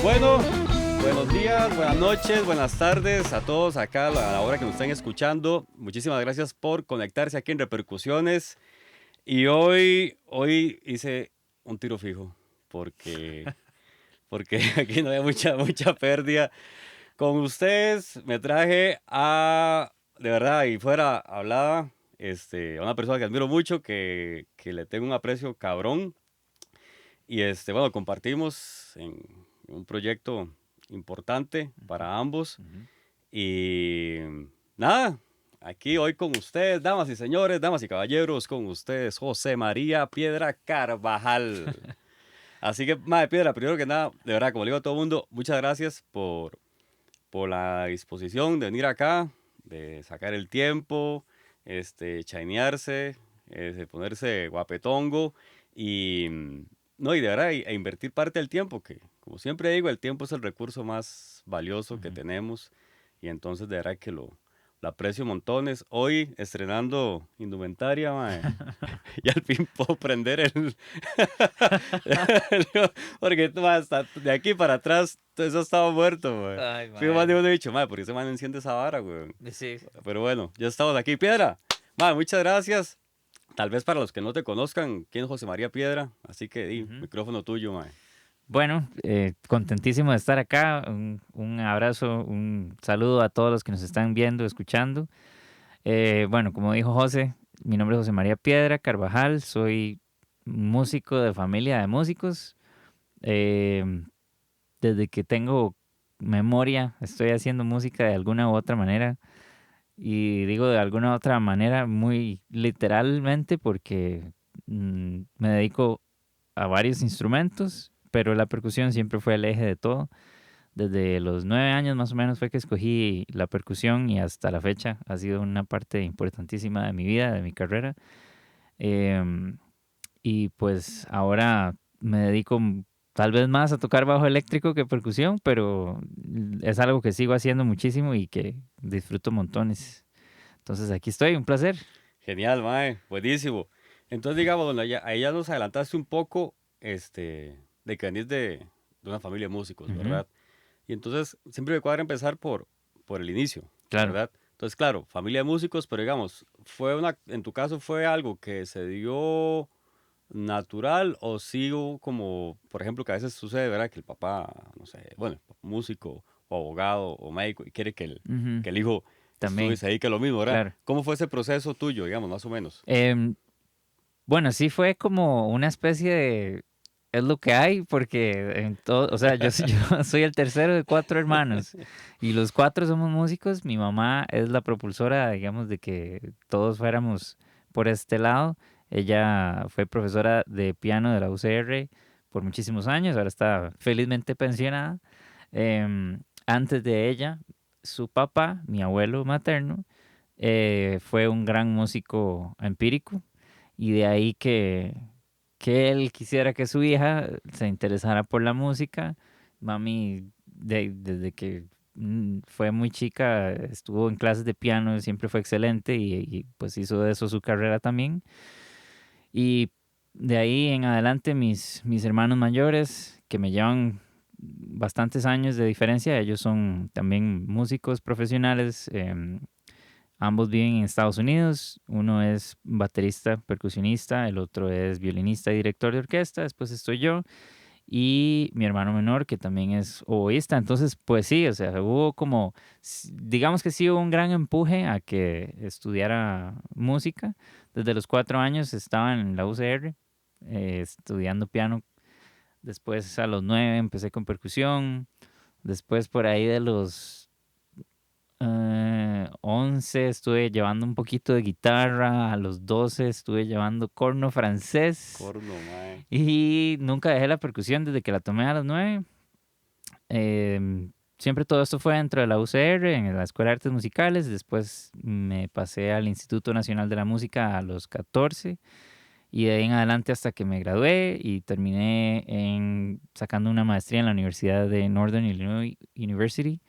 Bueno, buenos días, buenas noches, buenas tardes a todos acá a la hora que nos estén escuchando. Muchísimas gracias por conectarse aquí en Repercusiones. Y hoy hice un tiro fijo porque aquí no hay mucha pérdida. Con ustedes me traje de verdad, y fuera hablaba, a una persona que admiro mucho, que le tengo un aprecio cabrón. Y bueno, compartimos en un proyecto importante para ambos. Ujú. Y nada, aquí hoy con ustedes, damas y señores, damas y caballeros, con ustedes, José María Piedra Carvajal. Así que, madre Piedra, primero que nada, de verdad, como le digo a todo el mundo, muchas gracias por la disposición de venir acá, de sacar el tiempo, chainearse, ponerse guapetongo y, no, y de verdad, e invertir parte del tiempo, que como siempre digo, el tiempo es el recurso más valioso que Ujú. tenemos y entonces de verdad que lo aprecio montones. Hoy estrenando indumentaria, mae, y al fin puedo prender el... Porque mae, hasta de aquí para atrás todo eso estaba muerto, mae. Ay, Fijo, más de mae. uno he dicho, mae, porque ese man enciende esa vara, güey. Sí. Pero bueno, ya estamos aquí. Piedra, mae, muchas gracias. Tal vez para los que no te conozcan, ¿quién es José María Piedra? Así que, Ujú. micrófono tuyo, mae. Bueno, contentísimo de estar acá. Un abrazo, un saludo a todos los que nos están viendo, escuchando. Bueno, como dijo José, mi nombre es José María Piedra Carvajal. Soy músico de familia de músicos. Eh, Desde que tengo memoria, estoy haciendo música de alguna u otra manera. Y digo de alguna u otra manera muy literalmente porque me dedico a varios instrumentos, pero la percusión siempre fue el eje de todo. Desde los 9 años más o menos fue que escogí la percusión y hasta la fecha ha sido una parte importantísima de mi vida, de mi carrera. Em, y pues ahora me dedico tal vez más a tocar bajo eléctrico que percusión, pero es algo que sigo haciendo muchísimo y que disfruto montones. Entonces aquí estoy, un placer. Genial, mae, buenísimo. Entonces, digamos, bueno, ahí ya nos adelantaste un poco, de que venís de una familia de músicos, Ujú. ¿verdad? Y entonces, siempre me cuadra empezar por el inicio, Claro. ¿verdad? Entonces, claro, familia de músicos, pero digamos, en tu caso fue algo que se dio natural o sí hubo como, por ejemplo, que a veces sucede, ¿verdad? Que el papá, no sé, bueno, músico o abogado o médico y quiere Ujú. que el hijo estudie y También, se dedique a lo mismo, ¿verdad? claro. ¿Cómo fue ese proceso tuyo, digamos, más o menos? Em, bueno, sí fue como una especie de... Es lo que hay, porque en todo, o sea, yo soy el tercero de 4 hermanos y los 4 somos músicos. Mi mamá es la propulsora, digamos, de que todos fuéramos por este lado. Ella fue profesora de piano de la UCR por muchísimos años, ahora está felizmente pensionada. Antes de ella, su papá, mi abuelo materno, fue un gran músico empírico y de ahí que él quisiera que su hija se interesara por la música. Mami, desde que fue muy chica, estuvo en clases de piano, siempre fue excelente y pues hizo de eso su carrera también. Y de ahí en adelante mis hermanos mayores, que me llevan bastantes años de diferencia, ellos son también músicos profesionales. Ambos viven en Estados Unidos. Uno es baterista, percusionista, el otro es violinista y director de orquesta. Después estoy yo y mi hermano menor, que también es oboísta. Entonces, pues sí, o sea, hubo como, digamos que sí hubo un gran empuje a que estudiara música. Desde los 4 años estaba en la UCR estudiando piano. Después a los 9 empecé con percusión. Después por ahí de los 11 estuve llevando un poquito de guitarra, a los 12 estuve llevando corno francés Corno, mae. y nunca dejé la percusión desde que la tomé a los 9. siempre todo esto fue dentro de la UCR, en la Escuela de Artes Musicales. Después me pasé al Instituto Nacional de la Música a los 14 y de ahí en adelante hasta que me gradué y terminé sacando una maestría en la Universidad de Northern Illinois University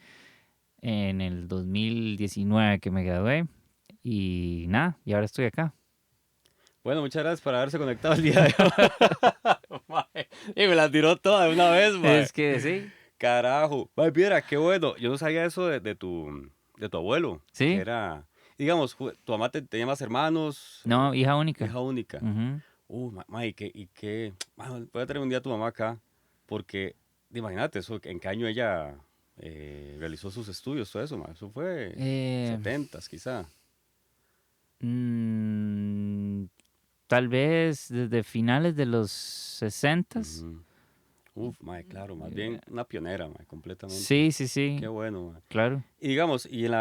en el 2019 que me gradué. Y nada, y ahora estoy acá. Bueno, muchas gracias por haberse conectado el día de hoy. Mae, y me la tiró toda de una vez, mae. Es que sí, Carajo. Mae, viera, qué bueno. Yo no sabía eso de tu abuelo. Que sí, era, digamos, tu mamá tenía más hermanos, no, hija única. hija única. Ujú. Mae, voy a tener un día a tu mamá acá, porque, imagínate, eso, ¿en qué año ella realizó sus estudios, todo eso, mae? Eso fue Eh, 70s, quizá. mm, Tal vez desde finales de los 60. Ujú. Mae, claro, más bien una pionera, mae, completamente. Sí, sí, Qué sí, bueno, mae. claro. Y digamos, y en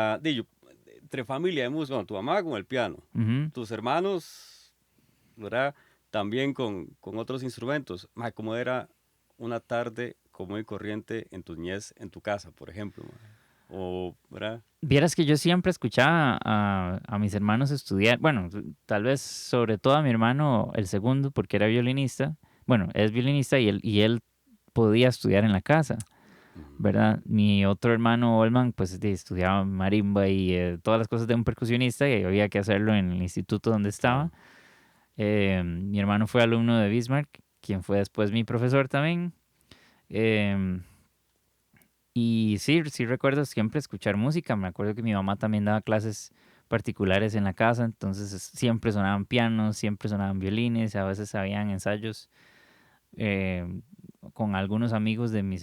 entre familia de música, bueno, tu mamá con el piano, Ujú. tus hermanos, ¿verdad? También con otros instrumentos. Mae, ¿cómo era una tarde común y corriente en tu niñez, en tu casa, por ejemplo, mae? O, ¿verdad? Vieras que yo siempre escuchaba a mis hermanos estudiar, bueno, tal vez sobre todo a mi hermano el segundo, porque era violinista, bueno, es violinista y él podía estudiar en la casa, Ujú. ¿verdad? Mi otro hermano Olman, pues estudiaba marimba y todas las cosas de un percusionista y había que hacerlo en el instituto donde estaba. Claro. Mi hermano fue alumno de Bismarck, quien fue después mi profesor también. Em, y sí, sí recuerdo siempre escuchar música. Me acuerdo que mi mamá también daba clases particulares en la casa, entonces siempre sonaban pianos, siempre sonaban violines, a veces habían ensayos em, con algunos amigos de mis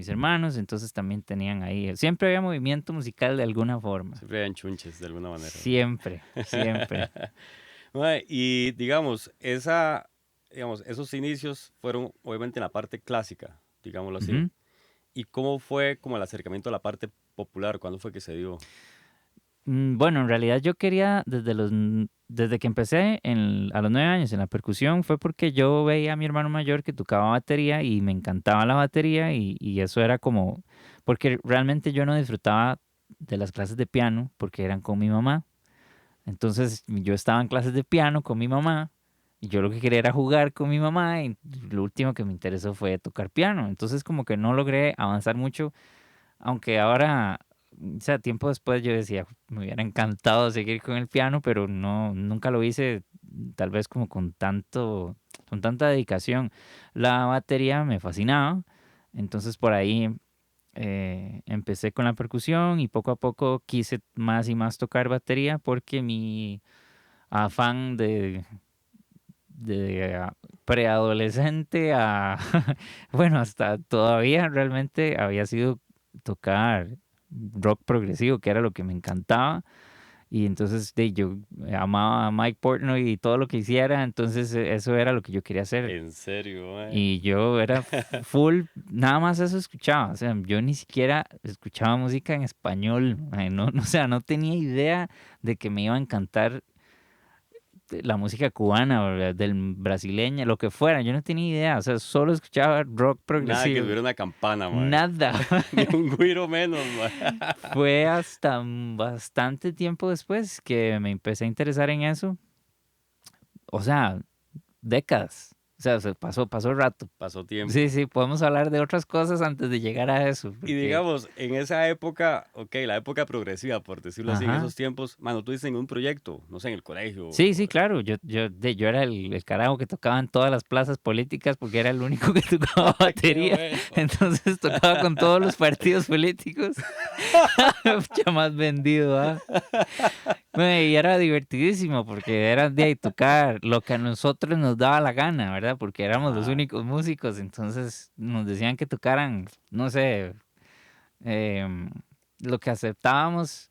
hermanos, entonces también tenían ahí, siempre había movimiento musical de alguna forma. Siempre eran chunches de alguna manera, Siempre, siempre. ¿verdad? Mae, y digamos, esos inicios fueron obviamente en la parte clásica, digámoslo así. Ujú. ¿Y cómo fue como el acercamiento a la parte popular? ¿Cuándo fue que se dio? Bueno, en realidad yo quería desde que empecé a los 9 años en la percusión fue porque yo veía a mi hermano mayor que tocaba batería y me encantaba la batería y eso era como, porque realmente yo no disfrutaba de las clases de piano porque eran con mi mamá. Entonces yo estaba en clases de piano con mi mamá y yo lo que quería era jugar con mi mamá y lo último que me interesó fue tocar piano. Entonces como que no logré avanzar mucho, aunque ahora, o sea, tiempo después yo decía, me hubiera encantado seguir con el piano, pero no, nunca lo hice tal vez como con tanta dedicación. La batería me fascinaba, entonces por ahí empecé con la percusión y poco a poco quise más y más tocar batería porque mi afán de preadolescente a, bueno, hasta todavía realmente había sido tocar rock progresivo, que era lo que me encantaba. Y entonces yo amaba a Mike Portnoy y todo lo que hiciera, entonces eso era lo que yo quería hacer. En serio, mae. Y yo era full, nada más eso escuchaba, o sea, yo ni siquiera escuchaba música en español, mae, no, o sea, no tenía idea de que me iba a encantar la música cubana o del brasileña, lo que fuera, yo no tenía idea, o sea, solo escuchaba rock Nada que progresivo, tuviera una campana, mae. nada. Ni un güiro menos, mae. Fue hasta bastante tiempo después que me empecé a interesar en eso, o sea, décadas, o sea, pasó rato. Pasó Sí, tiempo. sí, podemos hablar de otras cosas antes de llegar a eso, Y porque, digamos, en esa época, ok, la época progresiva, por decirlo así, en ajá. esos tiempos, mano, tú dices en un proyecto, no sé, en el colegio. Sí, sí, claro, yo era el carajo que tocaba en todas las plazas políticas porque era el único que tocaba Qué batería, bueno. entonces tocaba con todos los partidos políticos, ya más vendido, ¿ah? Y era divertidísimo porque era de ahí tocar lo que a nosotros nos daba la gana, ¿verdad? Porque éramos los Ajá. únicos músicos, entonces nos decían que tocaran, no sé, em, lo que aceptábamos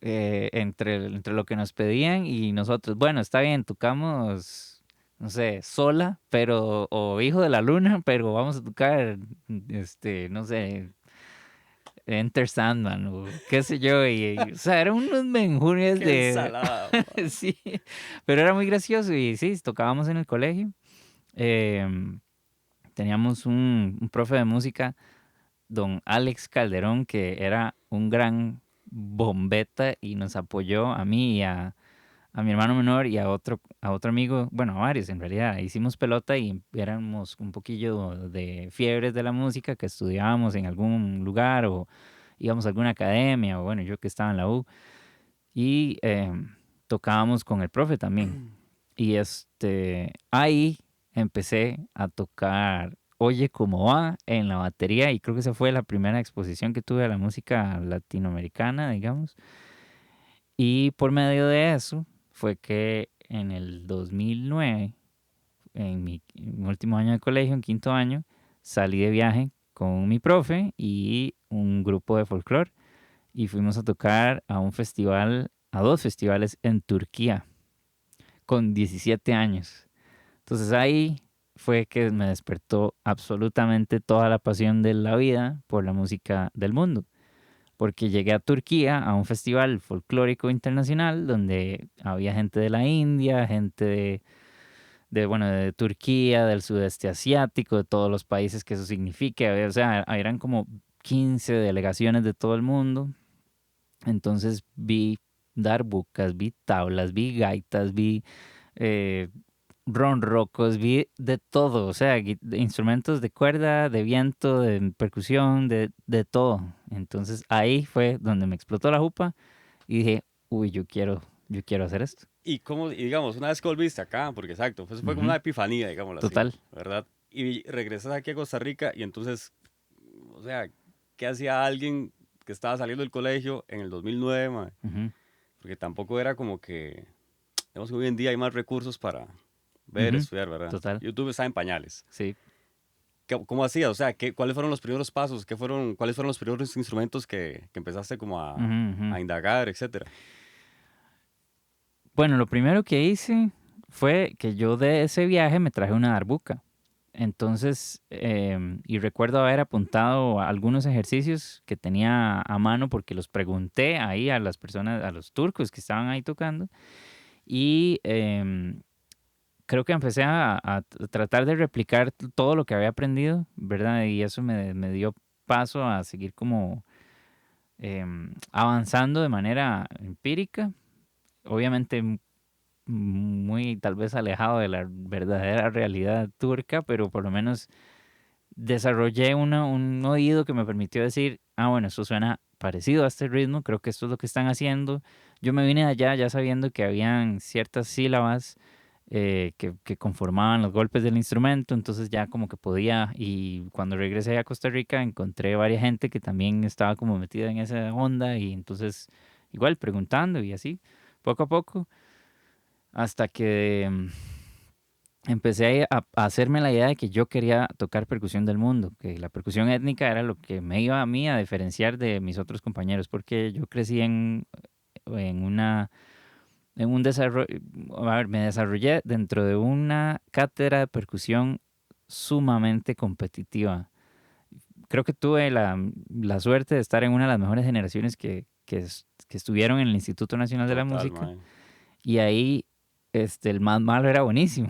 entre lo que nos pedían y nosotros, bueno, está bien, tocamos, no sé, Sola, pero, o Hijo de la Luna, pero vamos a tocar, no sé, Enter Sandman o qué sé yo, o sea, eran unos menjures Qué de, ensalada, mae. sí, pero era muy gracioso y sí, tocábamos en el colegio. Teníamos un profe de música don Alex Calderón, que era un gran bombeta y nos apoyó a mí y a mi hermano menor y a otro amigo, bueno, a varios en realidad. Hicimos pelota y éramos un poquillo de fiebres de la música que estudiábamos en algún lugar o íbamos a alguna academia o bueno, yo que estaba en la U y tocábamos con el profe también. Y ahí empecé a tocar Oye Cómo Va en la batería y creo que esa fue la primera exposición que tuve a la música latinoamericana, digamos. Y por medio de eso fue que en el 2009, en mi último año de colegio, en quinto año, salí de viaje con mi profe y un grupo de folclore y fuimos a tocar a un festival, a dos festivales en Turquía con 17 años. Entonces ahí fue que me despertó absolutamente toda la pasión de la vida por la música del mundo. Porque llegué a Turquía a un festival folclórico internacional donde había gente de la India, gente bueno, de Turquía, del sudeste asiático, de todos los países que eso signifique. O sea, eran como 15 delegaciones de todo el mundo. Entonces vi darbucas, vi tablas, vi gaitas, vi eh, ronrocos, vi de todo, o sea, de instrumentos de cuerda, de viento, de percusión, de todo. Entonces ahí fue donde me explotó la jupa y dije, uy, yo quiero hacer esto. Y digamos, una vez que volviste acá, porque exacto, eso fue como Ujú. una epifanía, digámoslo así, Total. ¿verdad? Y regresas aquí a Costa Rica y entonces, o sea, ¿qué hacía alguien que estaba saliendo del colegio en el 2009, mae? Ujú, Porque tampoco era como que, digamos que hoy en día hay más recursos para ver, ujú. estudiar, ¿verdad? Total. YouTube está en pañales. Sí. ¿Cómo hacías? O sea, ¿cuáles fueron los primeros pasos? ¿Cuáles fueron los primeros instrumentos que empezaste como Ujú, ujú. a indagar, etcétera? Bueno, lo primero que hice fue que yo de ese viaje me traje una darbuca. Entonces, y recuerdo haber apuntado a algunos ejercicios que tenía a mano porque los pregunté ahí a las personas, a los turcos que estaban ahí tocando. Y creo que empecé a tratar de replicar todo lo que había aprendido, ¿verdad? Y eso me dio paso a seguir como avanzando de manera empírica. Obviamente muy tal vez alejado de la verdadera realidad turca, pero por lo menos desarrollé un oído que me permitió decir, ah, bueno, esto suena parecido a este ritmo, creo que esto es lo que están haciendo. Yo me vine de allá ya sabiendo que habían ciertas sílabas que conformaban los golpes del instrumento, entonces ya como que podía, y cuando regresé a Costa Rica encontré varias gente que también estaba como metida en esa onda y entonces igual preguntando y así, poco a poco, hasta que empecé a hacerme la idea de que yo quería tocar percusión del mundo, que la percusión étnica era lo que me iba a mí a diferenciar de mis otros compañeros, porque yo crecí en una, en un desarrollo, a ver, me desarrollé dentro de una cátedra de percusión sumamente competitiva. Creo que tuve la suerte de estar en una de las mejores generaciones que estuvieron en el Instituto Nacional de la Total, Música mae. y ahí el más malo era buenísimo.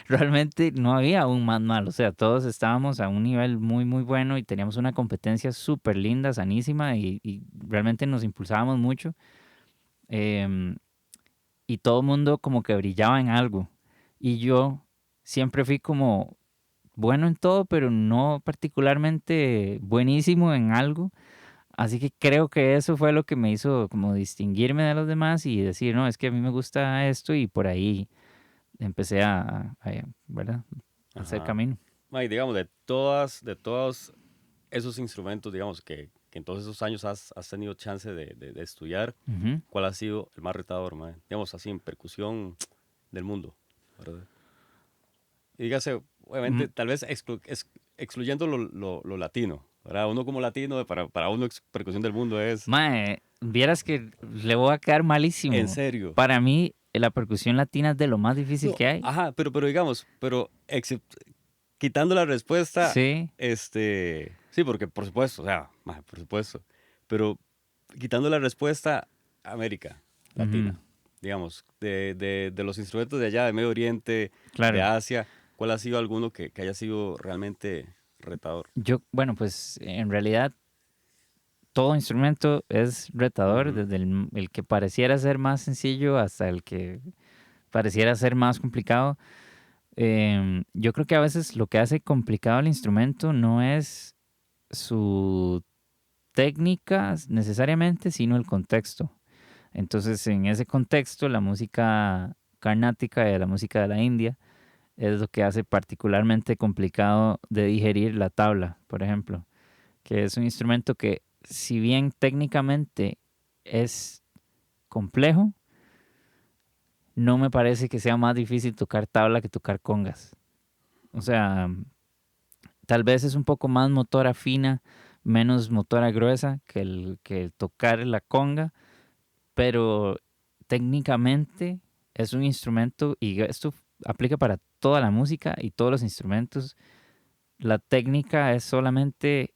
Realmente no había un más malo. O sea, todos estábamos a un nivel muy, muy bueno y teníamos una competencia súper linda, sanísima y realmente nos impulsábamos mucho. em, y todo el mundo como que brillaba en algo. Y yo siempre fui como bueno en todo, pero no particularmente buenísimo en algo. Así que creo que eso fue lo que me hizo como distinguirme de los demás y decir, no, es que a mí me gusta esto y por ahí empecé ¿verdad? A hacer Ajá. camino. Mae, digamos, de todos esos instrumentos, digamos, que en todos esos años has tenido chance de estudiar, Ujú. ¿cuál ha sido el más retador, mae? Digamos, así, en percusión del mundo, ¿verdad? Y dígase, Mm, obviamente, tal vez excluyendo lo latino, ¿verdad? Uno como latino, para uno percusión del mundo es, Mae, vieras que le voy a quedar en malísimo. serio. Para mí, la percusión latina es de lo más difícil No, que hay. ajá, pero digamos, quitando la respuesta, Sí. sí, porque por supuesto, o sea, mae, por supuesto, pero quitando la respuesta, América Ujú. Latina, digamos, de los instrumentos de allá, de Medio Oriente, de Claro. Asia, ¿cuál ha sido alguno que haya sido realmente retador? Bueno, pues en realidad todo instrumento es retador, Ujú. desde el que pareciera ser más sencillo hasta el que pareciera ser más complicado. Yo creo que a veces lo que hace complicado el instrumento no es su técnica necesariamente, sino el contexto. Entonces, en ese contexto, la música carnática y la música de la India es lo que hace particularmente complicado de digerir la tabla, por ejemplo, que es un instrumento que, si bien técnicamente es complejo, no me parece que sea más difícil tocar tabla que tocar congas. O sea, tal vez es un poco más motora fina, menos motora gruesa que el tocar la conga, pero técnicamente es un instrumento, y esto aplica para toda la música y todos los instrumentos. La técnica es solamente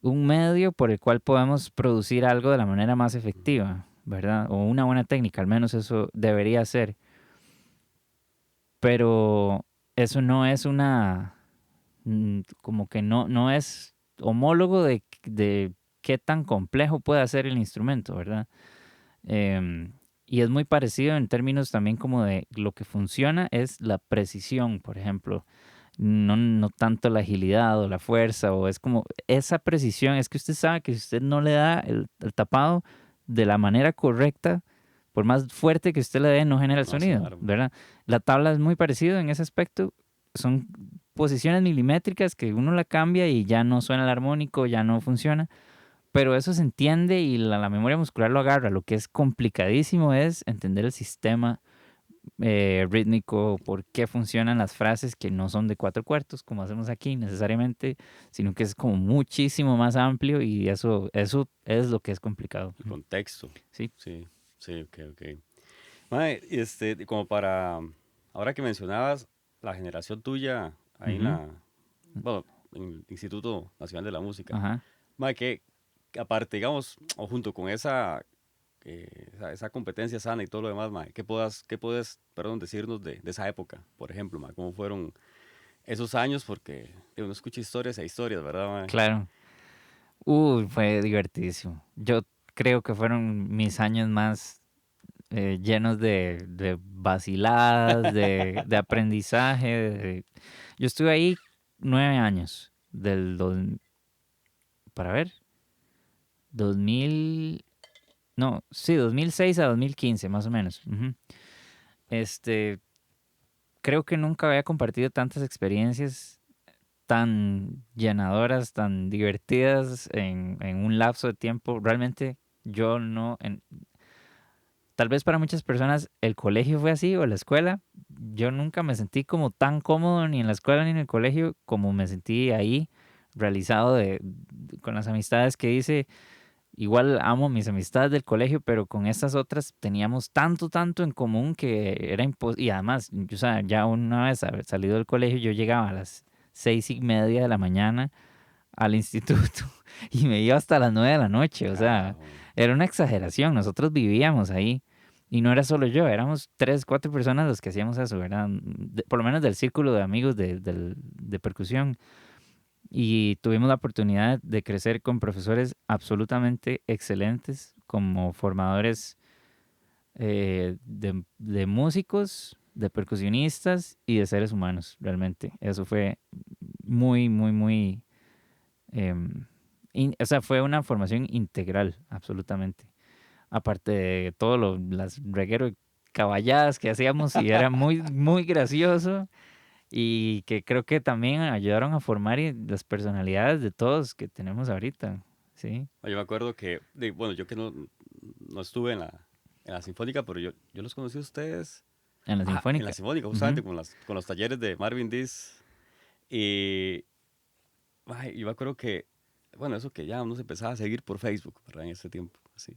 un medio por el cual podemos producir algo de la manera más efectiva, ¿verdad? O una buena técnica, al menos eso debería ser. Pero eso no es como que no es homólogo de qué tan complejo puede ser el instrumento, ¿verdad? Y es muy parecido en términos también como de lo que funciona es la precisión, por ejemplo. No tanto la agilidad o la fuerza, o es como esa precisión, es que usted sabe que si usted no le da el tapado de la manera correcta, por más fuerte que usted le dé, no genera el No va a sonido, sonar. ¿verdad? La tabla es muy parecido en ese aspecto, son posiciones milimétricas que uno la cambia y ya no suena el armónico, ya no funciona, pero eso se entiende y la memoria muscular lo agarra. Lo que es complicadísimo es entender el sistema rítmico, por qué funcionan las frases que no son de cuatro cuartos, como hacemos aquí necesariamente, sino que es como muchísimo más amplio y eso es lo que es complicado. El contexto. Sí. Sí, sí, ok, ok. Mae, como para, ahora que mencionabas la generación tuya ahí Ujú. bueno, en el Instituto Nacional de la Música, Ajá. mae, que aparte, digamos, o junto con esa competencia sana y todo lo demás, mae, ¿qué puedes, perdón, decirnos de esa época, por ejemplo, mae? ¿Cómo fueron esos años? Porque uno escucha historias e historias, ¿verdad, mae? Claro. Fue divertidísimo. Yo creo que fueron mis años más llenos de vaciladas, de aprendizaje. Yo estuve ahí 9 años, para ver, 2000, no, sí, 2006 a 2015, más o menos. Ujú. Este, Creo que nunca había compartido tantas experiencias tan llenadoras, tan divertidas en un lapso de tiempo. Realmente yo no, tal vez para muchas personas el colegio fue así o la escuela. Yo nunca me sentí como tan cómodo ni en la escuela ni en el colegio como me sentí ahí, realizado con las amistades que hice. Igual amo mis amistades del colegio, pero con estas otras teníamos tanto en común que era imposible. Y además, o sea, ya una vez haber salido del colegio, yo llegaba a las 6:30 de la mañana al instituto y me iba hasta las 9 de la noche. O sea, Carajo, mae. era una exageración. Nosotros vivíamos ahí. Y no era solo yo, éramos 3, 4 personas los que hacíamos eso, ¿verdad? Por lo menos del círculo de amigos de percusión. Y tuvimos la oportunidad de crecer con profesores absolutamente excelentes, como formadores de músicos, de percusionistas y de seres humanos, realmente. Eso fue muy, em, o sea, fue una formación integral, absolutamente. Aparte de todo las reguero y caballadas que hacíamos y era muy gracioso y que creo que también ayudaron a formar las personalidades de todos que tenemos ahorita, ¿sí? Yo me acuerdo que, bueno, yo que no estuve en la Sinfónica, pero yo los conocí a ustedes. En la Ah, en la Sinfónica. Sinfónica, justamente, Ujú. con los talleres de Marvin Diz. Y yo me acuerdo que, bueno, eso que ya uno se empezaba a seguir por Facebook, ¿verdad? En ese tiempo, así.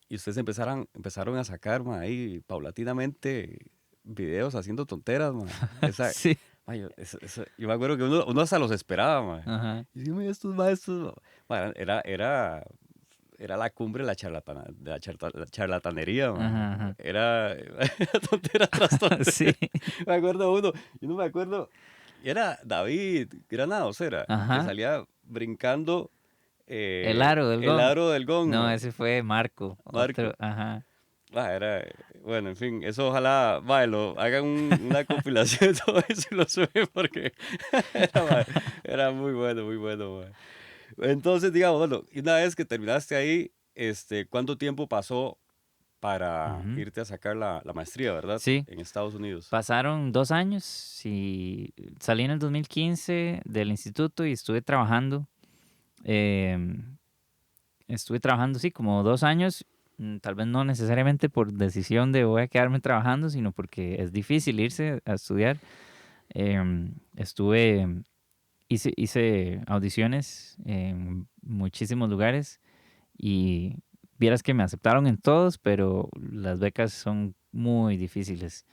Y ustedes empezaron a sacar, ahí paulatinamente videos haciendo tonteras, Sí. yo me acuerdo que uno hasta los esperaba, Ajá. Y decía, "Mira, estos maestros, era la cumbre de la charlatanería, Ajá, ajá. Era tontera tras tontera. Sí. Me acuerdo uno, yo no me acuerdo. Era David Granados, era, que Ajá. salía brincando El aro del el gong. aro del gong, No, mae. ese fue Marco. Marco. Otro, ajá. Era, bueno, en fin, eso ojalá, lo hagan una compilación de todo eso y lo suben porque era, era muy bueno, mae. Entonces, digamos, bueno, y una vez que terminaste ahí, ¿cuánto tiempo pasó para Ujú. irte a sacar la maestría, verdad? Sí, En Estados Unidos. pasaron 2 años y salí en el 2015 del instituto y estuve trabajando. em, Estuve trabajando, sí, como 2 años, tal vez no necesariamente por decisión de voy a quedarme trabajando, sino porque es difícil irse a estudiar. Estuve, hice audiciones en muchísimos lugares y vieras que me aceptaron en todos, pero las becas son muy difíciles.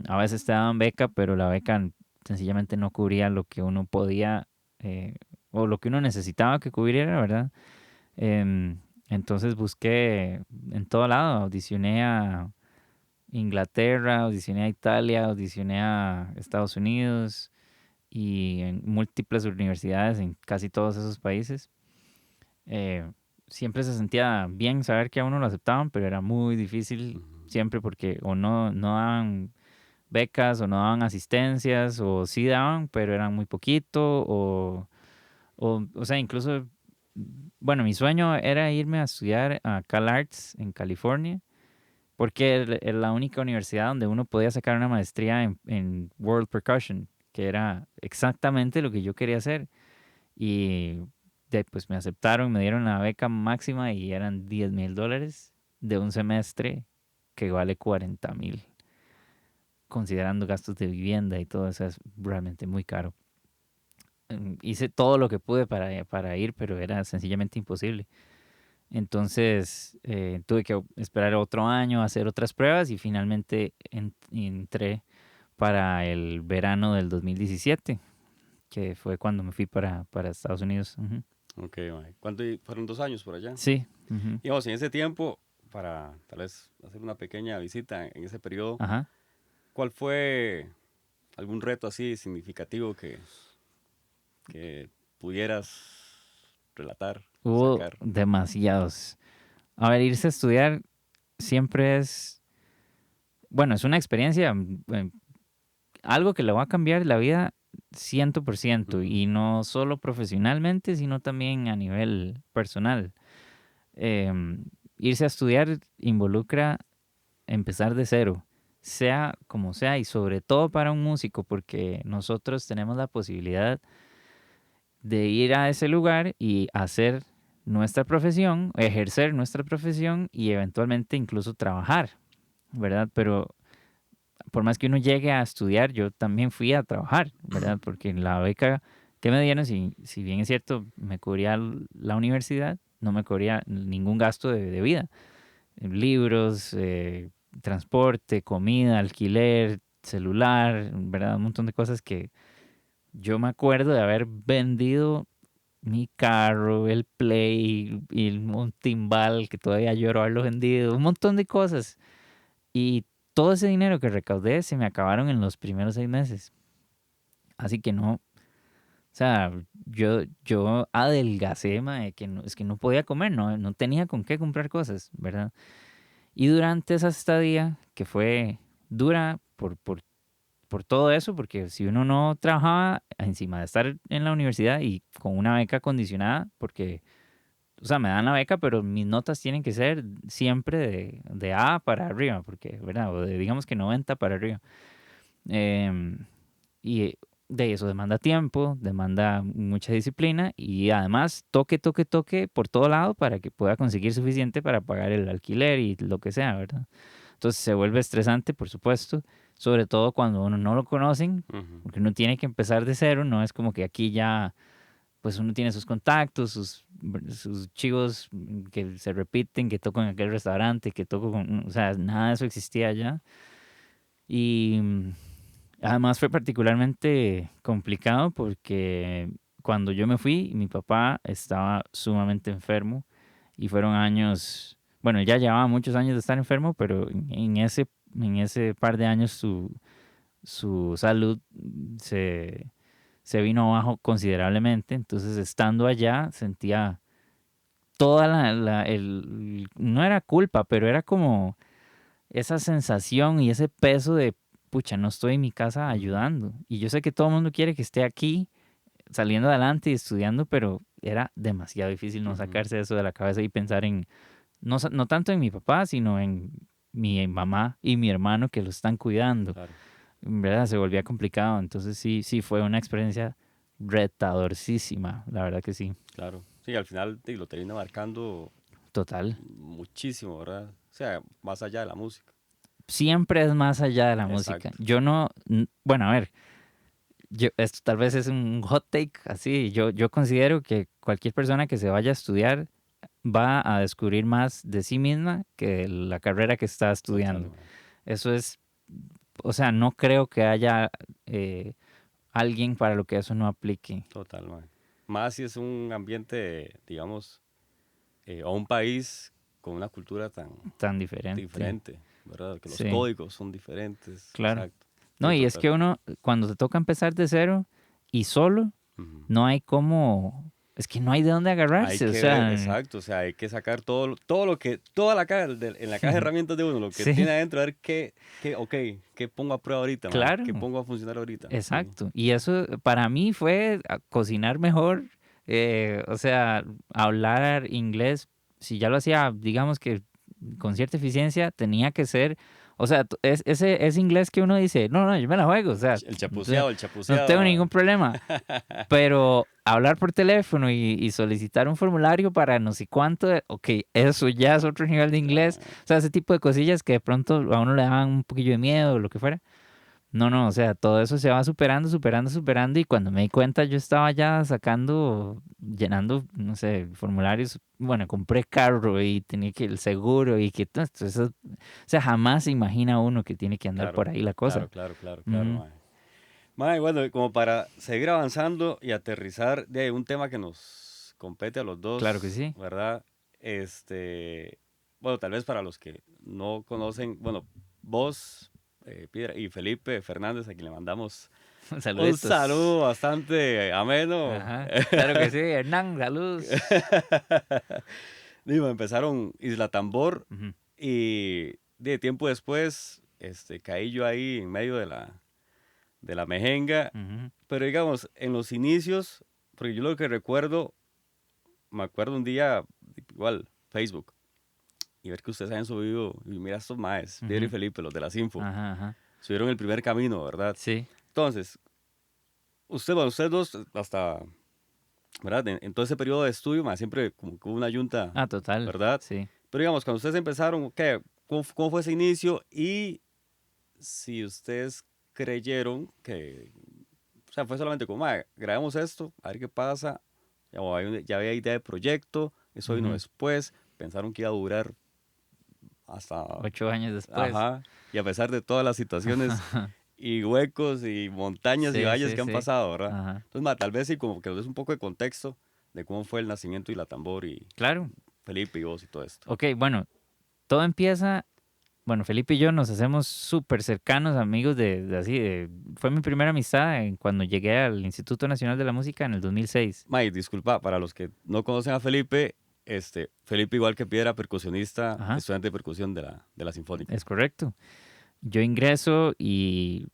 A veces te daban beca, pero la beca sencillamente no cubría lo que uno podía o lo que uno necesitaba que cubriera, ¿verdad? Em, entonces busqué en todo lado, audicioné a Inglaterra, audicioné a Italia, audicioné a Estados Unidos y en múltiples universidades en casi todos esos países. Eh, Siempre se sentía bien saber que a uno lo aceptaban, pero era muy difícil Ujú. siempre porque o no daban becas o no daban asistencias o sí daban, pero eran muy poquito o sea, incluso, bueno, mi sueño era irme a estudiar a Cal Arts en California, porque era la única universidad donde uno podía sacar una maestría en World Percussion, que era exactamente lo que yo quería hacer. Y pues me aceptaron, me dieron la beca máxima y eran $10,000 de un semestre que vale 40,000, considerando gastos de vivienda y todo eso, es realmente muy caro. Hice todo lo que pude para ir, pero era sencillamente imposible. Entonces tuve que esperar otro año, hacer otras pruebas y finalmente entré para el verano del 2017, que fue cuando me fui para Estados Unidos. Ujú. Ok, mae. Fueron 2 años por allá? Sí, ujú, Digamos, en ese tiempo, para tal vez hacer una pequeña visita en ese periodo, ajá. ¿cuál fue algún reto así significativo que pudieras relatar, Hubo sacar? demasiados. A ver, irse a estudiar siempre es, bueno, es una experiencia, algo que le va a cambiar la vida 100% Ujú. y no solo profesionalmente, sino también a nivel personal. Em, Irse a estudiar involucra empezar de cero, sea como sea, y sobre todo para un músico, porque nosotros tenemos la posibilidad de ir a ese lugar y hacer nuestra profesión, ejercer nuestra profesión y eventualmente incluso trabajar, ¿verdad? Pero por más que uno llegue a estudiar, yo también fui a trabajar, ¿verdad? Porque la beca que me dieron, si bien es cierto, me cubría la universidad, no me cubría ningún gasto de vida. Libros, transporte, comida, alquiler, celular, ¿verdad? Un montón de cosas que yo me acuerdo de haber vendido mi carro, el Play y un timbal que todavía lloro haberlo vendido, un montón de cosas. Y todo ese dinero que recaudé se me acabaron en los primeros 6 meses. Así que no, o sea, yo adelgacé, mae, que no, es que no podía comer, no tenía con qué comprar cosas, ¿verdad? Y durante esa estadía, que fue dura por todo eso, porque si uno no trabajaba encima de estar en la universidad y con una beca condicionada, porque, o sea, me dan la beca, pero mis notas tienen que ser siempre de A para arriba, porque, ¿verdad? O de, digamos que 90 para arriba. Em, y de eso demanda tiempo, demanda mucha disciplina y además toque por todo lado para que pueda conseguir suficiente para pagar el alquiler y lo que sea, ¿verdad? Entonces se vuelve estresante, por supuesto, sobre todo cuando uno no lo conocen, Ujú. porque uno tiene que empezar de cero, no es como que aquí ya, pues uno tiene sus contactos, sus chivos que se repiten, que toco en aquel restaurante, que toco con, o sea, nada de eso existía allá. Y además fue particularmente complicado porque cuando yo me fui, mi papá estaba sumamente enfermo y fueron años, bueno, él ya llevaba muchos años de estar enfermo, pero en ese par de años su salud se, se vino abajo considerablemente. Entonces, estando allá, sentía toda no era culpa, pero era como esa sensación y ese peso de, pucha, no estoy en mi casa Ujú. ayudando. Y yo sé que todo el mundo quiere que esté aquí saliendo adelante y estudiando, pero era demasiado difícil no Ujú. sacarse eso de la cabeza y pensar en, no, no tanto en mi papá, sino en mi mamá y mi hermano que lo están cuidando. Claro, En verdad se volvía complicado. Entonces sí, sí, fue una experiencia retadorcísima, la verdad que sí, claro. Sí, al final lo termina marcando total. muchísimo, ¿verdad? O sea, más allá de la música. Siempre es más allá de la música. Exacto. Yo no, bueno, a ver, esto tal vez es un hot take así. Yo considero que cualquier persona que se vaya a estudiar va a descubrir más de sí misma que la carrera que está Total, estudiando. mae. Eso es, o sea, no creo que haya alguien para lo que eso no aplique. Total, mae. Más si es un ambiente, digamos, o un país con una cultura tan Tan diferente. diferente, ¿verdad? Que los Sí, códigos son diferentes. claro. Exacto. No, Sí, y es total. que uno, cuando te toca empezar de cero y solo, Ujú. no hay cómo, es que no hay de dónde Hay agarrarse, o que ver, sea, exacto, o sea, hay que sacar todo lo que, toda la caja, en la caja de herramientas de uno, lo que tiene sí, adentro, a ver ok, qué pongo a prueba ahorita, mae, qué claro. pongo a funcionar ahorita, sí. Exacto. Y eso para mí fue cocinar mejor, o sea, hablar inglés. Si ya lo hacía, digamos que con cierta eficiencia, tenía que ser, o sea, ese inglés que uno dice, no, no, yo me la juego, o sea, El no chapuceado, tengo ningún mae. problema. Pero hablar por teléfono y solicitar un formulario para no sé cuánto, ok, eso ya es otro nivel de Ya, inglés. mae. O sea, ese tipo de cosillas que de pronto a uno le daban un poquillo de miedo o lo que fuera. No, no, o sea, todo eso se va superando, superando, superando y cuando me di cuenta yo estaba ya sacando, llenando, no sé, formularios, bueno, compré carro y tenía que el seguro y que todo esto, o sea, jamás se imagina uno que tiene que andar Claro, por ahí la claro, cosa. claro, claro, claro, Ujú. mae. Mae, bueno, como para seguir avanzando y aterrizar de un tema que nos compete a los Claro que dos, sí. ¿verdad? Bueno, tal vez para los que no conocen, bueno, vos, Piedra, y Felipe Fernández, a quien le mandamos un Saluditos. saludo bastante ameno. Ajá, claro que sí, Hernán, saludos. Digo, empezaron Isla Tambor Ujú, y de tiempo después, caí yo ahí en medio de la mejenga, ujú. pero digamos, en los inicios, porque yo lo que recuerdo, me acuerdo un día, igual, Facebook, y ver que ustedes habían subido, y mira estos maes, Pedro y Ujú. Felipe, los de las Info, Ajá, ajá. subieron el primer camino, ¿verdad? Sí. Entonces, bueno, ustedes dos, hasta, ¿verdad? En todo ese periodo de estudio, mae, siempre como que hubo una yunta, Ah, total. ¿verdad? Sí. Pero digamos, cuando ustedes empezaron, ¿qué? ¿Cómo fue ese inicio? Y si ustedes creyeron que, o sea, fue solamente como, "Mae, grabemos esto, a ver qué pasa, o ya había idea de proyecto, eso vino Ujú. después, pensaron que iba a durar hasta, 8 años después. ajá, y a pesar de todas las situaciones y huecos y montañas y Sí, valles sí, que han sí. pasado, ¿verdad? Ajá. Entonces, ma, tal vez sí, como que nos des un poco de contexto de cómo fue el nacimiento y la tambor y Claro. Felipe y vos y todo esto. Ok, bueno, todo empieza, bueno, Felipe y yo nos hacemos súper cercanos, amigos fue mi primera amistad cuando llegué al Instituto Nacional de la Música en el 2006. May, disculpa, para los que no conocen a Felipe, Felipe igual que Piedra, percusionista, Ajá, estudiante de percusión de la Sinfónica. es correcto. Yo ingreso y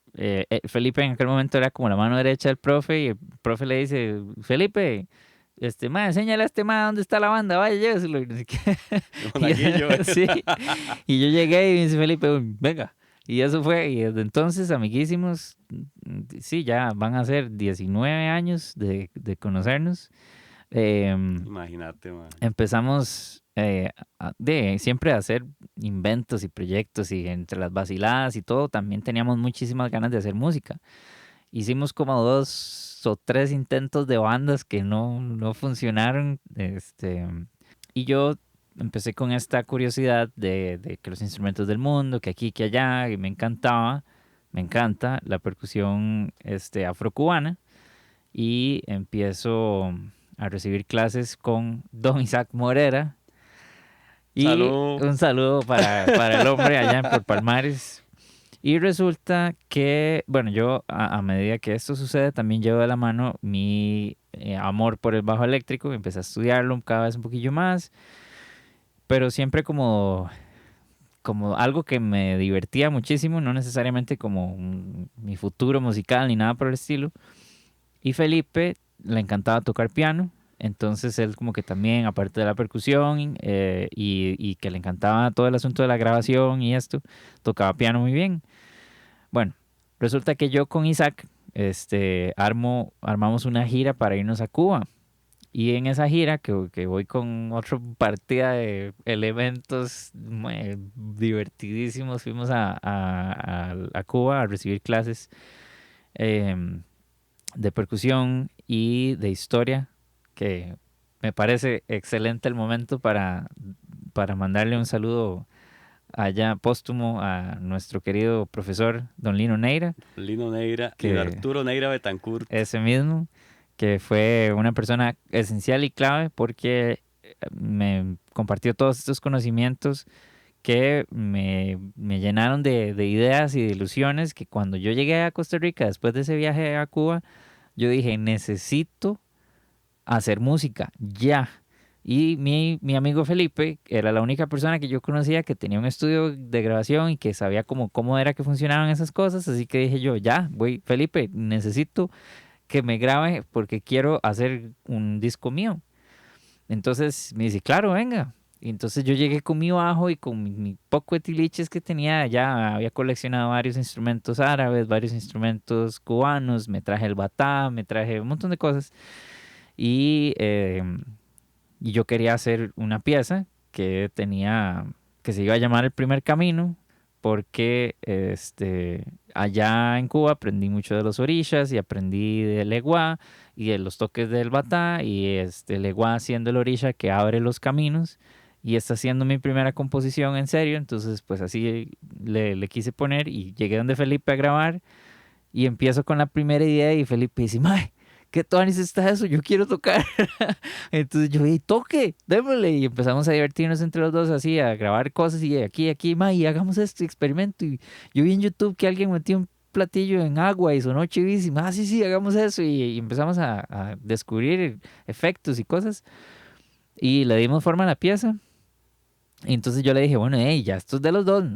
Felipe en aquel momento era como la mano derecha del profe y el profe le dice, Felipe, enséñale a este ma dónde está la banda, vaya, lléveselo. Y no sé qué. Y, Monaguillo. sí, y yo llegué y me dice Felipe, "Uy, venga". Y eso fue, y desde entonces, amiguísimos, sí, ya van a ser 19 años de conocernos. Em, Imagínate, man. empezamos de siempre a hacer inventos y proyectos y entre las vaciladas y todo, también teníamos muchísimas ganas de hacer música. Hicimos como 2 o 3 intentos de bandas que no funcionaron, y yo empecé con esta curiosidad de que los instrumentos del mundo, que aquí, que allá, y me encanta la percusión afrocubana y empiezo a recibir clases con Don Isaac Morera y Salud. un saludo para el hombre allá en Por Palmares. Y resulta que, bueno, yo a medida que esto sucede, también llevo de la mano mi amor por el bajo eléctrico. Empecé a estudiarlo cada vez un poquillo más, pero siempre como algo que me divertía muchísimo, no necesariamente como mi futuro musical ni nada por el estilo. Y Felipe le encantaba tocar piano, entonces él como que también, aparte de la percusión y que le encantaba todo el asunto de la grabación y esto, tocaba piano muy bien. Bueno, resulta que yo con Isaac armamos una gira para irnos a Cuba. Y en esa gira, que voy con otra partida de elementos divertidísimos, fuimos a Cuba a recibir clases em, de percusión y de historia, que me parece excelente el momento para mandarle un saludo allá póstumo a nuestro querido profesor Don Lino Neira, Lino Neira y de que Arturo Neira Betancourt. ese mismo, que fue una persona esencial y clave porque me compartió todos estos conocimientos que me llenaron de ideas y de ilusiones que cuando yo llegué a Costa Rica después de ese viaje a Cuba, yo dije, necesito hacer música, ya. Y mi amigo Felipe era la única persona que yo conocía que tenía un estudio de grabación y que sabía cómo era que funcionaban esas cosas, así que dije yo, ya, voy, Felipe, necesito que me grabe porque quiero hacer un disco mío. Entonces me dice, claro, venga. Y entonces yo llegué con mi bajo y con mi poco de tiliches que tenía, ya había coleccionado varios instrumentos árabes, varios instrumentos cubanos, me traje el batá, me traje un montón de cosas. Y, eh, y yo quería hacer una pieza que se iba a llamar El Primer Camino, porque allá en Cuba aprendí mucho de los orishas y aprendí del legua y de los toques del batá y el legua siendo el orisha que abre los caminos y está siendo mi primera composición en serio, entonces pues así le quise poner y llegué donde Felipe a grabar y empiezo con la primera idea y Felipe dice, ¡mae! ¿Qué tonis está eso? Yo quiero tocar. Entonces yo, y toque, démosle. Y empezamos a divertirnos entre los dos así, a grabar cosas y aquí, ma, y hagamos este experimento. Y yo vi en YouTube que alguien metió un platillo en agua y sonó chivísimo. Ah, sí, sí, hagamos eso. Y empezamos a descubrir efectos y cosas. Y le dimos forma a la pieza. Y entonces yo le dije, bueno, hey, ya esto es de los dos.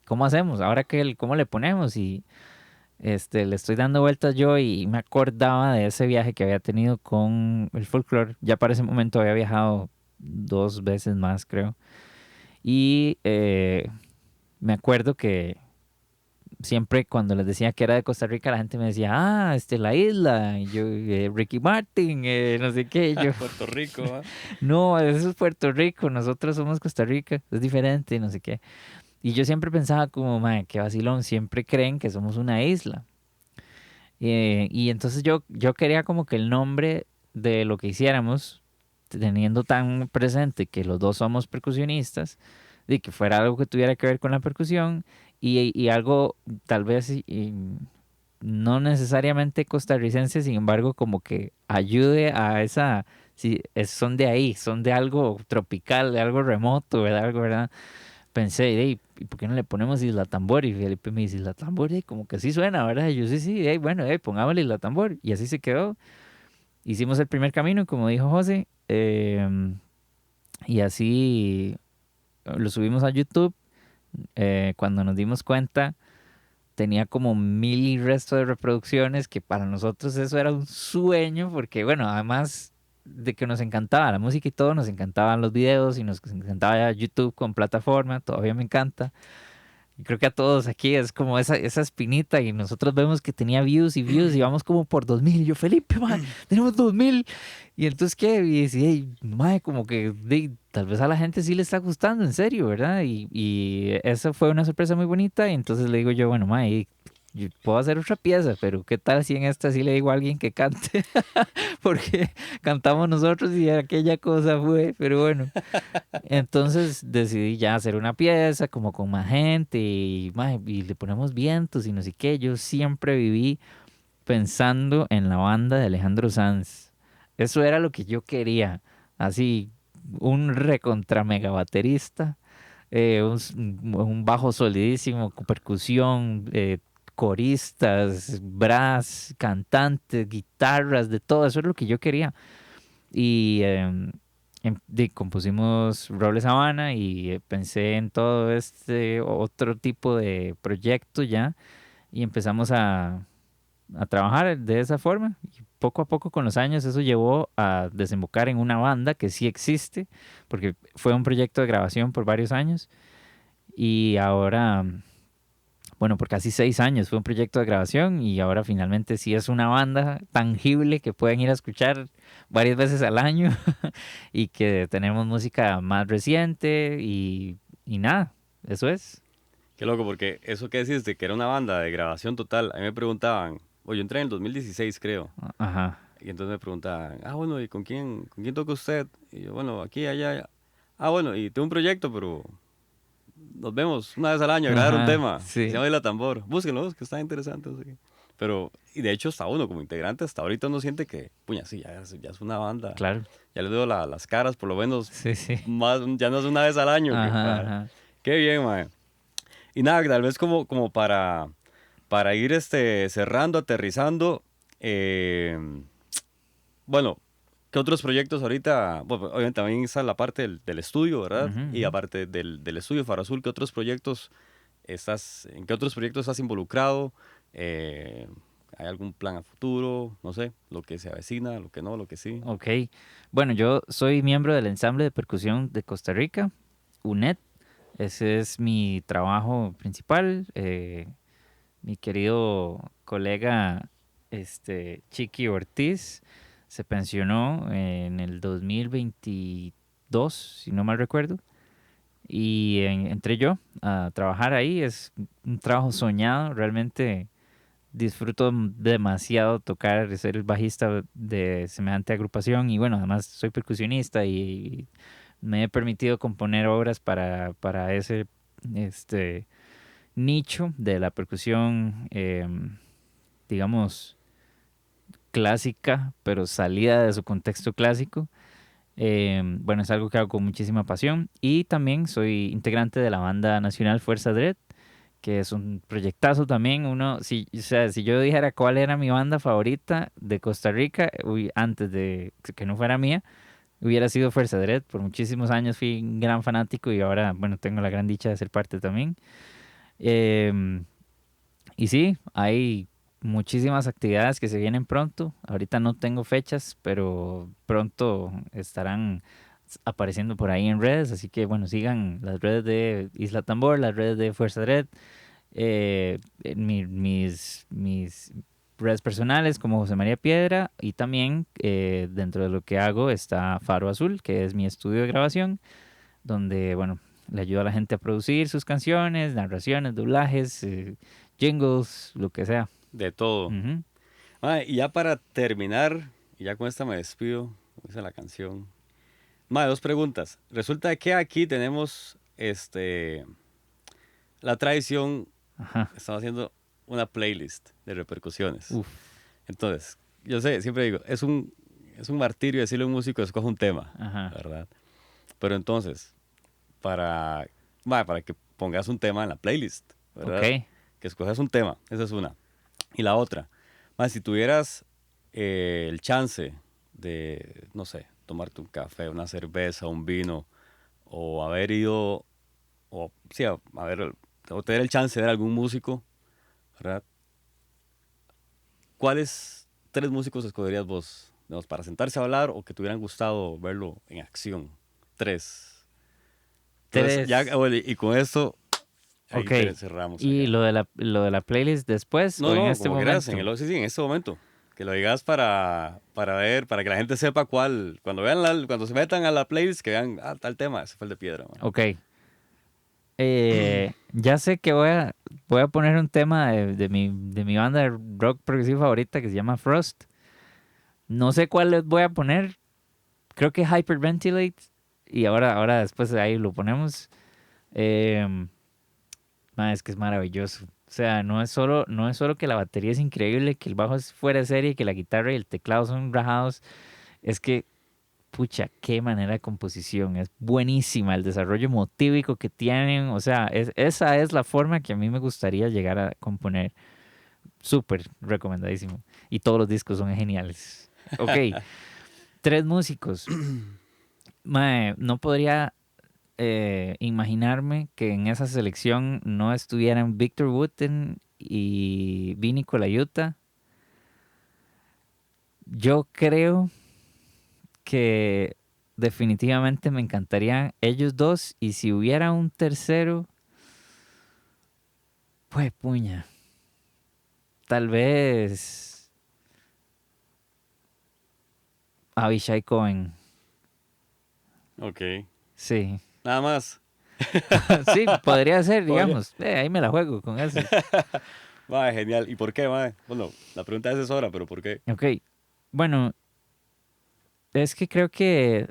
¿Cómo hacemos? Ahora ¿cómo le ponemos? Y le estoy dando vueltas yo y me acordaba de ese viaje que había tenido con el folclore. Ya para ese momento había viajado 2 veces más, creo. Y me acuerdo que siempre cuando les decía que era de Costa Rica, la gente me decía, ah, la isla. Y yo, Ricky Martin, no sé qué. Y yo, Puerto Rico, ¿ah? no, eso es Puerto Rico, nosotros somos Costa Rica, es diferente, no sé qué. Y yo siempre pensaba como, madre, qué vacilón, siempre creen que somos una isla. Y entonces yo quería como que el nombre de lo que hiciéramos, teniendo tan presente que los dos somos percusionistas, de que fuera algo que tuviera que ver con la percusión y algo tal vez no necesariamente costarricense, sin embargo, como que ayude a esa, si son de ahí, son de algo tropical, de algo remoto, ¿verdad? Algo, ¿verdad? Pensé, "Ey, ¿y por qué no le ponemos Isla Tambor?" Y Felipe me dice, Isla Tambor, como que sí suena, ¿verdad? Y yo, sí, sí, bueno, pongámosle Isla Tambor. Y así se quedó. Hicimos el primer camino, como dijo José, y así lo subimos a YouTube. Cuando nos dimos cuenta, tenía como 1000 y resto de reproducciones, que para nosotros eso era un sueño, porque bueno, además de que nos encantaba la música y todo, nos encantaban los videos y nos encantaba YouTube con plataforma, todavía me encanta. Y creo que a todos aquí es como esa espinita y nosotros vemos que tenía views y views y vamos como por 2000. Y yo, Felipe, mae, tenemos 2000. Y entonces, ¿qué? Y decía, "Ey, mae, como que tal vez a la gente sí le está gustando, en serio, ¿verdad?" Y eso fue una sorpresa muy bonita. Y entonces le digo yo, bueno, mae, yo puedo hacer otra pieza, pero ¿qué tal si en esta sí le digo a alguien que cante? Porque cantamos nosotros y aquella cosa fue, pero bueno. Entonces decidí ya hacer una pieza como con más gente y le ponemos vientos y no sé qué. Yo siempre viví pensando en la banda de Alejandro Sanz. Eso era lo que yo quería. Así, un recontra mega baterista un bajo solidísimo, con percusión, coristas, brass, cantantes, guitarras, de todo. Eso es lo que yo quería. Y compusimos Roble Sabana y pensé en todo este otro tipo de proyecto ya y empezamos a trabajar de esa forma. Y poco a poco con los años eso llevó a desembocar en una banda que sí existe, porque fue un proyecto de grabación por varios años y ahora, bueno, por casi 6 años fue un proyecto de grabación y ahora finalmente sí es una banda tangible que pueden ir a escuchar varias veces al año y que tenemos música más reciente y nada, eso es. Qué loco, porque eso que decís de que era una banda de grabación total, a mí me preguntaban, oye, yo entré en el 2016 creo, Ajá. y entonces me preguntaban, bueno, ¿y con quién toca usted? Y yo, bueno, aquí, allá, allá. Bueno, y tengo un proyecto, pero nos vemos una vez al año a grabar un Ajá, tema, que se sí, llama Isla Tambor. Búsquenlo, que está interesante. No sé qué. Pero, y de hecho, hasta uno como integrante, hasta ahorita uno siente que, puña, sí, ya es una banda. claro. Ya les veo las caras, por lo menos, Sí, sí. más, ya no es una vez al año. Ajá, ajá. Qué bien, mae. Y nada, tal vez como para ir cerrando, aterrizando, eh, bueno, ¿qué otros proyectos ahorita? Bueno, obviamente también está la parte del estudio, ¿verdad? Ujú, Y ujú. aparte del estudio Faro Azul, ¿en qué otros proyectos estás involucrado? Eh, ¿Hay algún plan a futuro? No sé, lo que se avecina, lo que no, lo que sí. Ok. Bueno, yo soy miembro del ensamble de percusión de Costa Rica, UNED. Ese es mi trabajo principal. Mi querido colega Chiqui Ortiz se pensionó en el 2022, si no mal recuerdo, y entré yo a trabajar ahí. Es un trabajo soñado, realmente disfruto demasiado tocar, ser el bajista de semejante agrupación y bueno, además soy percusionista y me he permitido componer obras para ese este, nicho de la percusión, digamos, clásica, pero salida de su contexto clásico. Bueno, es algo que hago con muchísima pasión y también soy integrante de la banda nacional Fuerza Dread, que es un proyectazo también. O sea, si yo dijera cuál era mi banda favorita de Costa Rica, antes de que no fuera mía, hubiera sido Fuerza Dread. Por muchísimos años fui un gran fanático y ahora, bueno, tengo la gran dicha de ser parte también. Em, y sí, hay muchísimas actividades que se vienen pronto. Ahorita no tengo fechas, pero pronto estarán apareciendo por ahí en redes. Así que bueno, sigan las redes de Isla Tambor, las redes de Fuerza Red, en mis redes personales como José María Piedra y también dentro de lo que hago está Faro Azul, que es mi estudio de grabación, donde, bueno, le ayudo a la gente a producir sus canciones, narraciones, doblajes, jingles, lo que sea. De todo. Ujú. Y ya para terminar, y ya con esta me despido, como dice la canción. Dos preguntas. Resulta que aquí tenemos la tradición, Ajá. estamos haciendo una playlist de repercusiones. Uf. Entonces, yo sé, siempre digo, es un martirio decirle a un músico escoja un tema, Ajá. ¿verdad? Pero entonces, para que pongas un tema en la playlist, ¿verdad? Ok. Que escojas un tema, esa es una. Y la otra, si tuvieras el chance de, no sé, tomarte un café, una cerveza, un vino, o haber ido, o sí, o tener el chance de ver algún músico, ¿verdad? ¿Cuáles tres músicos escogerías vos, digamos, para sentarse a hablar o que te hubieran gustado verlo en acción? Tres. Entonces, ya, Tres. bueno, y con esto, ahí Ok. cerramos ¿Y acá. lo de la playlist después No, o en no, este como quieras, momento? sí, sí, en este momento. Que lo digas para ver, para que la gente sepa cuál. Cuando se metan a la playlist, que vean, tal tema, ese fue el de piedra, man. Ok. Ya sé que voy a poner un tema de mi banda de rock progresivo favorita que se llama Frost. No sé cuál les voy a poner. Creo que Hyperventilate. Y ahora después de ahí lo ponemos. Em, es que es maravilloso. O sea, no es solo que la batería es increíble, que el bajo es fuera de serie, que la guitarra y el teclado son rajados. Es que pucha, qué manera de composición, es buenísima, el desarrollo emotivo que tienen, o sea, esa es la forma que a mí me gustaría llegar a componer. Súper recomendadísimo. Y todos los discos son geniales. Ok, tres músicos. Mae, no podría imaginarme que en esa selección no estuvieran Victor Wooten y Vinny Colaiuta. Yo creo que definitivamente me encantarían ellos dos y si hubiera un tercero, pues puña, tal vez Avishai Cohen. Ok. Sí, Nada más. sí, podría ser, Podría. digamos. Ahí me la juego con eso. Mae, genial. ¿Y por qué, mae? Bueno, la pregunta es ahora, pero ¿por qué? Ok, bueno, es que creo que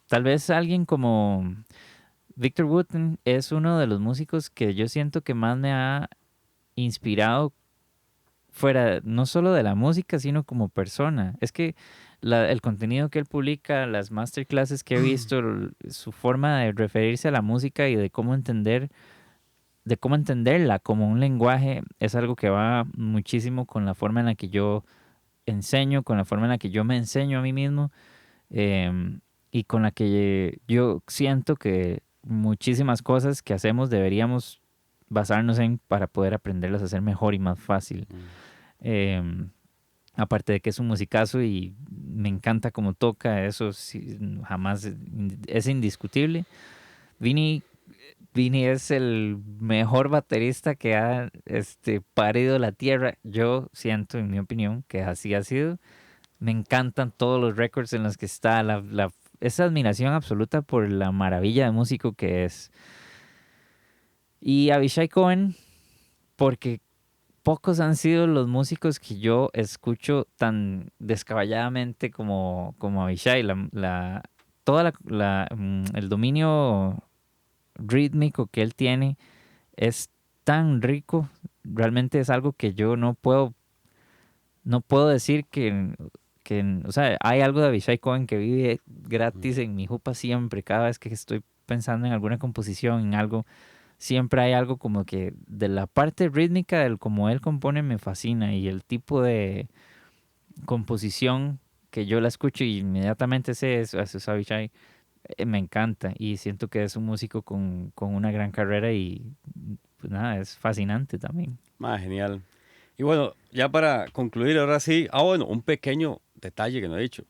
tal vez alguien como Victor Wooten es uno de los músicos que yo siento que más me ha inspirado fuera no solo de la música, sino como persona. Es que el contenido que él publica, las masterclasses que he visto, su forma de referirse a la música y de cómo entenderla como un lenguaje, es algo que va muchísimo con la forma en la que yo enseño, con la forma en la que yo me enseño a mí mismo, y con la que yo siento que muchísimas cosas que hacemos deberíamos basarnos en para poder aprenderlas a hacer mejor y más fácil. Mm. Em, Aparte de que es un musicazo y me encanta cómo toca, eso sí, jamás es indiscutible. Vini, Vini es el mejor baterista que ha parido la tierra. Yo siento, en mi opinión, que así ha sido. Me encantan todos los récords en los que está, esa admiración absoluta por la maravilla de músico que es. Y Avishai Cohen, porque pocos han sido los músicos que yo escucho tan descaballadamente como Avishai. El dominio rítmico que él tiene es tan rico. Realmente es algo que yo no puedo decir o sea, hay algo de Avishai Cohen que vive gratis en mi jupa siempre. Cada vez que estoy pensando en alguna composición, en algo, siempre hay algo como que de la parte rítmica del como él compone me fascina y el tipo de composición que yo la escucho y inmediatamente sé eso es Avishai, me encanta y siento que es un músico con una gran carrera y pues nada, es fascinante también. Mae, genial. Y bueno, ya para concluir, ahora sí. Ah, bueno, un pequeño detalle que no he dicho.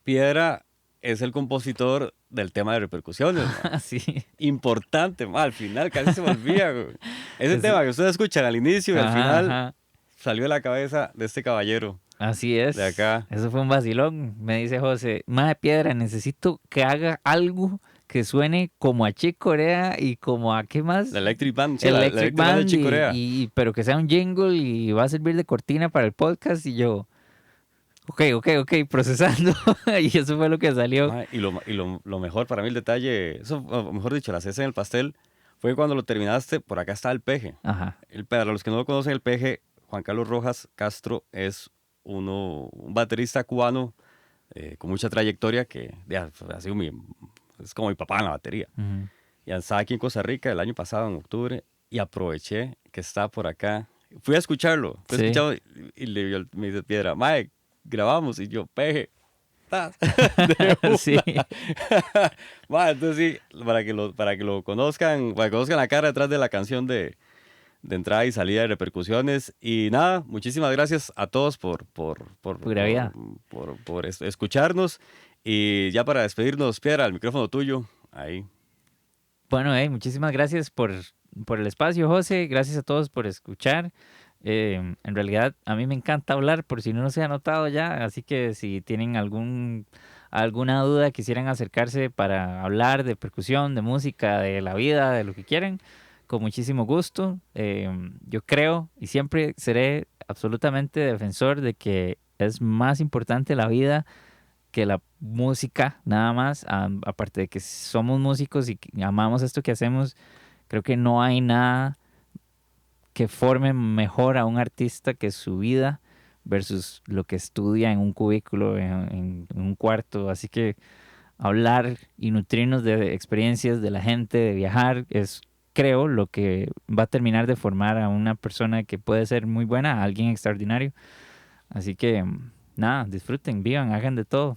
Piedra es el compositor del tema de repercusiones, mae. Así, Importante, mae. Al final casi se me olvida, güey. Ese es, tema que ustedes escuchan al inicio y al ajá, final ajá. salió de la cabeza de este caballero Así de es. acá. Eso fue un vacilón. Me dice José, Mae Piedra, necesito que haga algo que suene como a Chick Corea y como a ¿qué La más? Electric Band, sí, la Electric Electric Band de Band Chicorea. pero que sea un jingle y va a servir de cortina para el podcast y yo, ok, procesando. Y eso fue lo que salió. Mae, y lo mejor para mí el detalle, eso, o mejor dicho, la cesa en el pastel, fue cuando lo terminaste, por acá está el peje. Ajá. Para los que no lo conocen, el peje, Juan Carlos Rojas Castro, es un baterista cubano con mucha trayectoria que ha sido es como mi papá en la batería. Ujú. Y estaba aquí en Costa Rica el año pasado, en octubre, y aproveché que está por acá. Fui a escucharlo, fui a Sí. escucharlo me dice Piedra, Mae, grabamos, y yo, peje, tas, de Sí. una. Mae, entonces sí, para que lo conozcan, para que conozcan la cara detrás de la canción de entrada y salida de repercusiones. Y nada, muchísimas gracias a todos Pura vida. por escucharnos. Y ya para despedirnos, Piedra, el micrófono tuyo. Ahí. Bueno, muchísimas gracias por el espacio, José. Gracias a todos por escuchar. En realidad, a mí me encanta hablar, por si no se ha notado ya. Así que si tienen alguna duda, quisieran acercarse para hablar de percusión, de música, de la vida, de lo que quieran, con muchísimo gusto. Yo creo y siempre seré absolutamente defensor de que es más importante la vida que la música, nada más. Aparte de que somos músicos y que amamos esto que hacemos, creo que no hay nada que forme mejor a un artista que su vida. versus lo que estudia en un cubículo, en un cuarto. Así que hablar y nutrirnos de experiencias de la gente, de viajar, es, creo, lo que va a terminar de formar a una persona que puede ser muy buena, a alguien extraordinario. Así que, nada, disfruten, vivan, hagan de todo.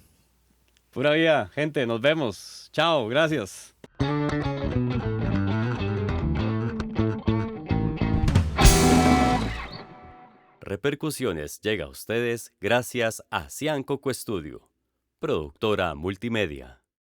Pura vida, gente, nos vemos. Chao, gracias. Repercusiones llega a ustedes gracias a Cian Coco Studio, productora multimedia.